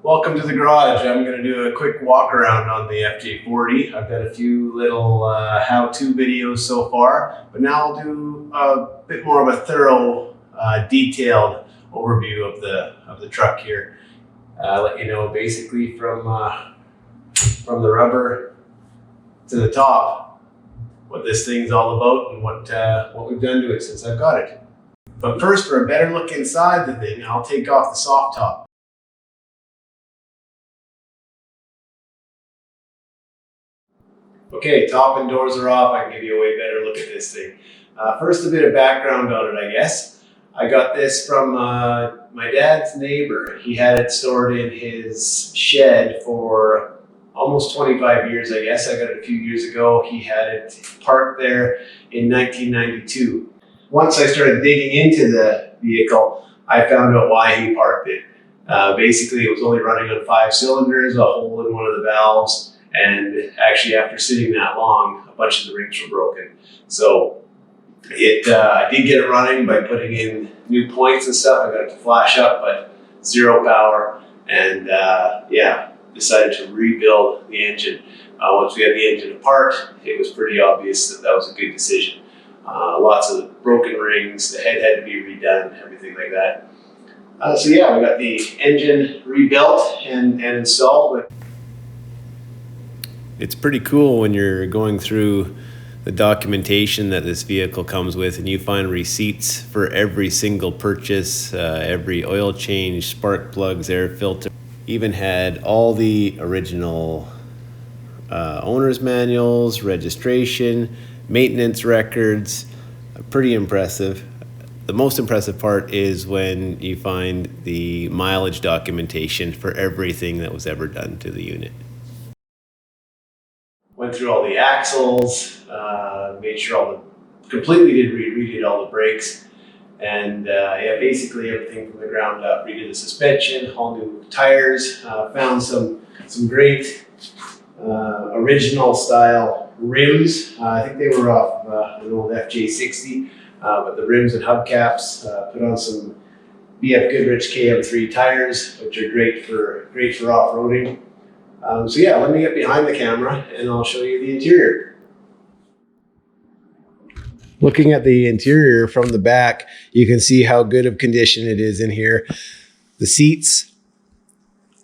Welcome to the garage. I'm going to do a quick walk around on the FJ40. I've got a few little how-to videos so far, but now I'll do a bit more of a thorough, detailed overview of the truck here. Let you know basically from the rubber to the top what this thing's all about and what we've done to it since I've got it. But first, for a better look inside the thing, I'll take off the soft top. Okay, top and doors are off. I can give you a way better look at this thing. First, a bit of background on it, I guess. I got this from my dad's neighbor. He had it stored in his shed for almost 25 years, I guess. I got it a few years ago. He had it parked there in 1992. Once I started digging into the vehicle, I found out why he parked it. Basically, it was only running on 5 cylinders, a hole in one of the valves. And actually, after sitting that long, a bunch of the rings were broken. So I did get it running by putting in new points and stuff. I got it to flash up, but zero power. And yeah, decided to rebuild the engine. Once we had the engine apart, it was pretty obvious that that was a good decision. Lots of broken rings, the head had to be redone, everything like that. So yeah, we got the engine rebuilt and installed. It's pretty cool when you're going through the documentation that this vehicle comes with and you find receipts for every single purchase, every oil change, spark plugs, air filter. Even had all the original owner's manuals, registration, maintenance records. Pretty impressive. The most impressive part is when you find the mileage documentation for everything that was ever done to the unit. Went through all the axles, made sure redid all the brakes, and yeah, basically everything from the ground up. Redid the suspension, all new tires, found some great original style rims. I think they were off an old FJ40, but the rims and hubcaps, put on some BFGoodrich KM3 tires, which are great for off-roading. So yeah, let me get behind the camera and I'll show you the interior. Looking at the interior from the back, you can see how good of condition it is in here. The seats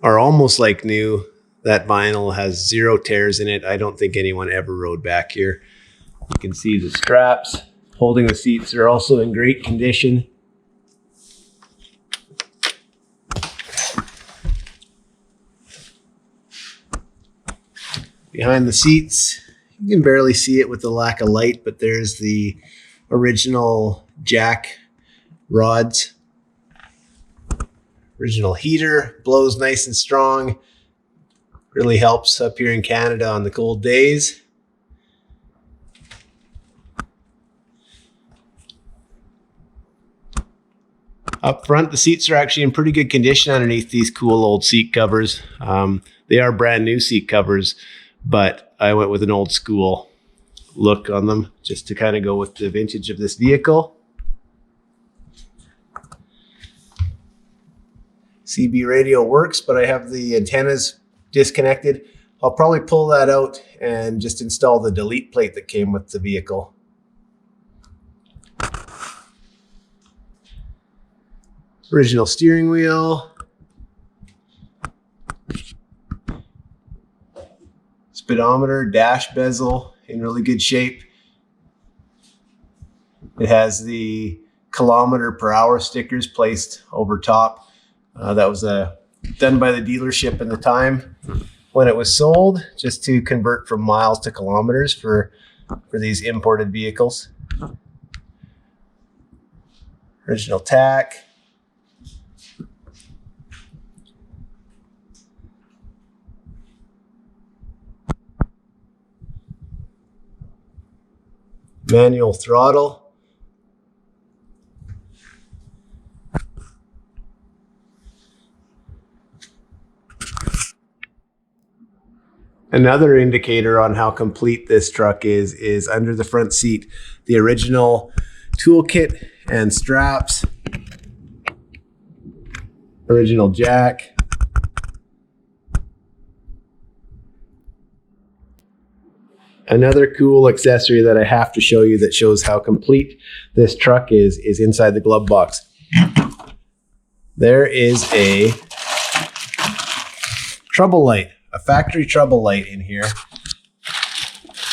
are almost like new. That vinyl has 0 tears in it. I don't think anyone ever rode back here. You can see the straps holding the seats are also in great condition. Behind the seats, you can barely see it with the lack of light, but there's the original jack rods. Original heater, blows nice and strong. Really helps up here in Canada on the cold days. Up front, the seats are actually in pretty good condition underneath these cool old seat covers. They are brand new seat covers, but I went with an old school look on them just to kind of go with the vintage of this vehicle. CB radio works, but I have the antennas disconnected. I'll probably pull that out and just install the delete plate that came with the vehicle. Original steering wheel. Speedometer, dash bezel in really good shape. It has the kilometer per hour stickers placed over top. That was done by the dealership in the time when it was sold, just to convert from miles to kilometers for these imported vehicles. Original tack. Manual throttle. Another indicator on how complete this truck is under the front seat, the original toolkit and straps, original jack, Another cool accessory that I have to show you that shows how complete this truck is inside the glove box. There is a trouble light, a factory trouble light in here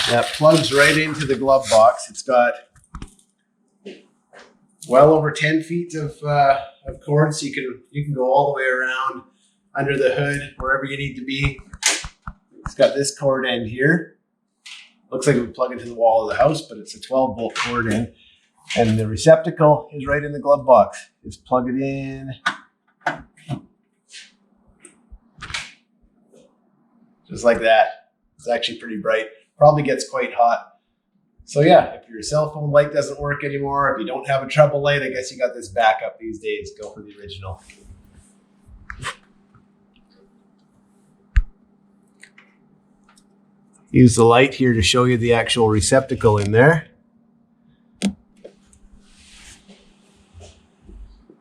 that plugs right into the glove box. It's got well over 10 feet of cord, so you can go all the way around under the hood, wherever you need to be. It's got this cord end here. Looks like it would plug into the wall of the house, but it's a 12-volt cord in. And the receptacle is right in the glove box. Just plug it in. Just like that. It's actually pretty bright. Probably gets quite hot. So yeah, if your cell phone light doesn't work anymore, if you don't have a trouble light, I guess you got this backup these days. Go for the original. Use the light here to show you the actual receptacle in there.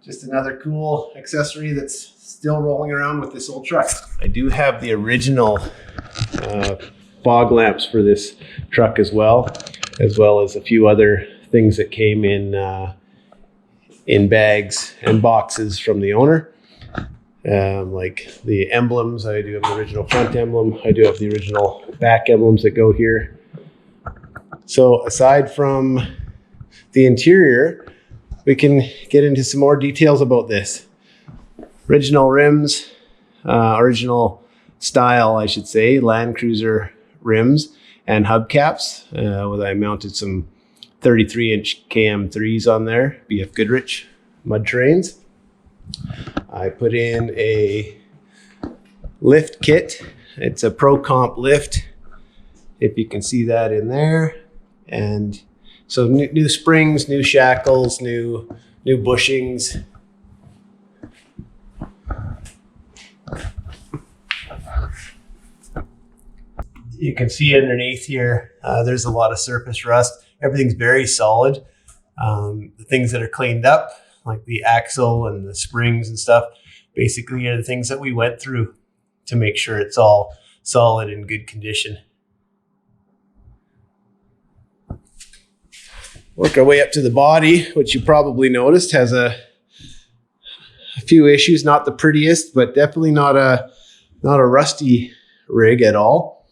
Just another cool accessory that's still rolling around with this old truck. I do have the original fog lamps for this truck as well as a few other things that came in bags and boxes from the owner. Like the emblems. I do have the original front emblem. I do have the original back emblems that go here. So aside from the interior, we can get into some more details about this. Original rims, original style, I should say, Land Cruiser rims and hubcaps. I mounted some 33-inch KM3s on there, BFGoodrich mud terrains. I put in a lift kit. It's a ProComp lift, if you can see that in there. And so new springs, new shackles, new bushings. You can see underneath here, there's a lot of surface rust. Everything's very solid. The things that are cleaned up, like the axle and the springs and stuff, basically are the things that we went through to make sure it's all solid and good condition. Work our way up to the body, which you probably noticed has a few issues. Not the prettiest, but definitely not a rusty rig at all.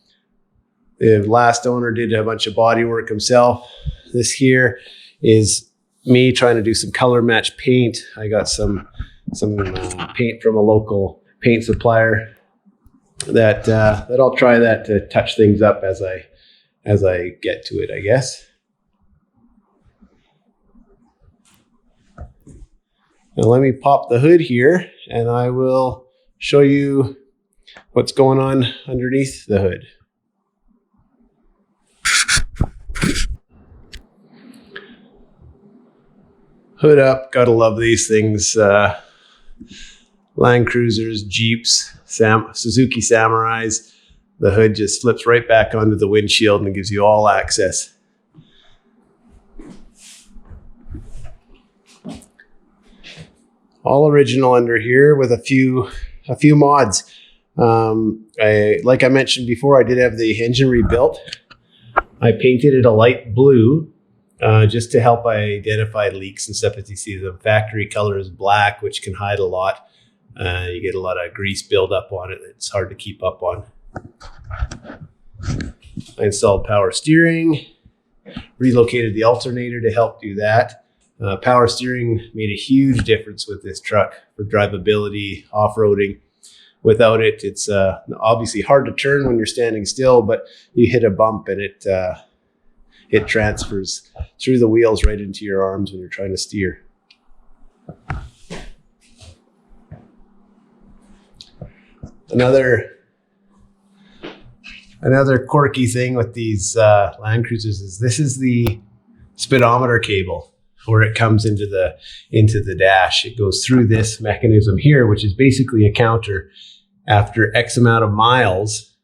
The last owner did a bunch of body work himself. This here is me trying to do some color match paint. I got some paint from a local paint supplier that I'll try that to touch things up as I get to it, I guess. Now let me pop the hood here and I will show you what's going on underneath the hood. Hood up, gotta love these things. Land Cruisers, Jeeps, Suzuki Samurais. The hood just flips right back onto the windshield and gives you all access. All original under here with a few mods. Like I mentioned before, I did have the engine rebuilt. I painted it a light blue. Just to help identify leaks and stuff. As you see, the factory color is black, which can hide a lot. You get a lot of grease buildup on it. It's hard to keep up on. I installed power steering, relocated the alternator to help do that. Power steering made a huge difference with this truck for drivability, off-roading. Without it, it's obviously hard to turn when you're standing still, but you hit a bump and it transfers through the wheels right into your arms when you're trying to steer. Another quirky thing with these Land Cruisers is this is the speedometer cable where it comes into the dash. It goes through this mechanism here, which is basically a counter. After X amount of miles,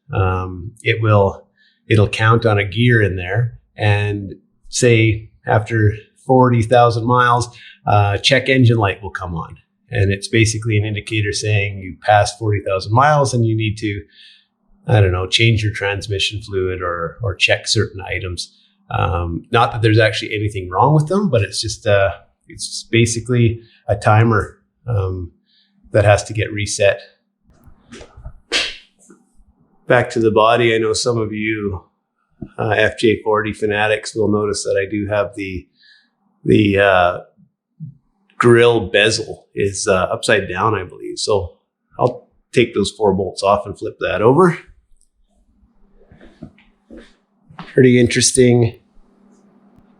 it'll count on a gear in there. And say after 40,000 miles, check engine light will come on. And it's basically an indicator saying you passed 40,000 miles and you need to I don't know, change your transmission fluid or check certain items. Not that there's actually anything wrong with them, but it's just basically a timer that has to get reset. Back to the body, I know some of you FJ40 fanatics will notice that I do have the grill bezel is upside down, I believe. So I'll take those 4 bolts off and flip that over. Pretty interesting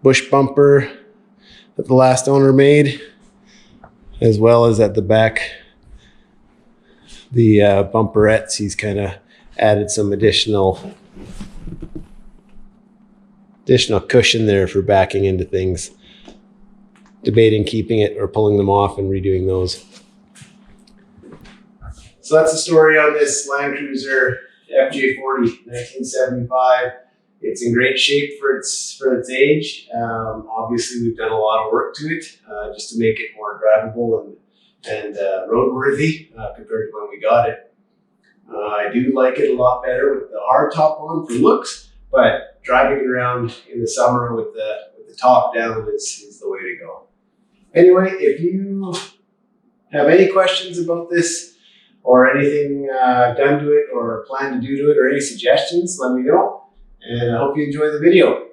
bush bumper that the last owner made, as well as at the back, the bumperettes. He's kind of added some additional cushion there for backing into things. Debating keeping it or pulling them off and redoing those. So that's the story on this Land Cruiser FJ40 1975. It's in great shape for its age. Obviously, we've done a lot of work to it just to make it more drivable and roadworthy compared to when we got it. I do like it a lot better with the hard top on for looks, but driving it around in the summer with the top down is the way to go. Anyway, if you have any questions about this or anything done to it or plan to do to it or any suggestions, let me know. And I hope you enjoy the video.